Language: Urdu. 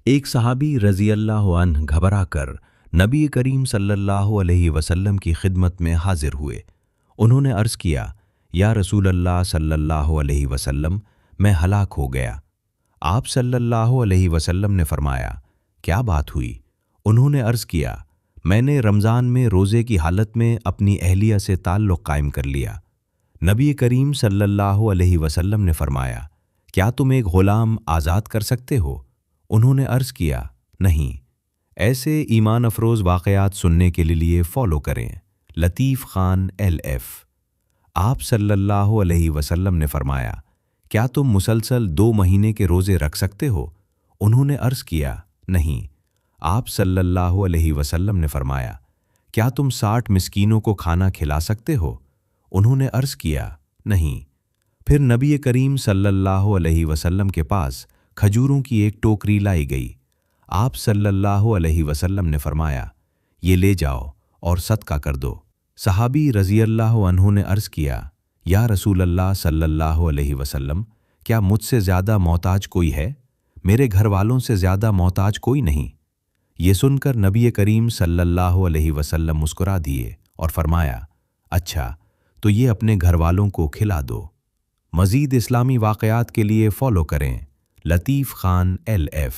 ایک صحابی رضی اللہ عنہ گھبرا کر نبی کریم صلی اللہ علیہ وسلم کی خدمت میں حاضر ہوئے۔ انہوں نے عرض کیا، یا رسول اللہ صلی اللہ علیہ وسلم، میں ہلاک ہو گیا۔ آپ صلی اللہ علیہ وسلم نے فرمایا، کیا بات ہوئی؟ انہوں نے عرض کیا، میں نے رمضان میں روزے کی حالت میں اپنی اہلیہ سے تعلق قائم کر لیا۔ نبی کریم صلی اللہ علیہ وسلم نے فرمایا، کیا تم ایک غلام آزاد کر سکتے ہو؟ انہوں نے عرض کیا، نہیں۔ ایسے ایمان افروز واقعات سننے کے لیے فالو کریں لطیف خان LF۔ آپ صلی اللہ علیہ وسلم نے فرمایا، کیا تم مسلسل 2 مہینے کے روزے رکھ سکتے ہو؟ انہوں نے عرض کیا، نہیں۔ آپ صلی اللہ علیہ وسلم نے فرمایا، کیا تم 60 مسکینوں کو کھانا کھلا سکتے ہو؟ انہوں نے عرض کیا، نہیں۔ پھر نبی کریم صلی اللہ علیہ وسلم کے پاس کھجوروں کی ایک ٹوکری لائی گئی۔ آپ صلی اللہ علیہ وسلم نے فرمایا، یہ لے جاؤ اور صدقہ کر دو۔ صحابی رضی اللہ عنہ نے عرض کیا، یا رسول اللہ صلی اللہ علیہ وسلم، کیا مجھ سے زیادہ محتاج کوئی ہے؟ میرے گھر والوں سے زیادہ محتاج کوئی نہیں۔ یہ سن کر نبی کریم صلی اللہ علیہ وسلم مسکرا دیے اور فرمایا، اچھا تو یہ اپنے گھر والوں کو کھلا دو۔ مزید اسلامی واقعات کے لیے فالو کریں لطیف خان LF۔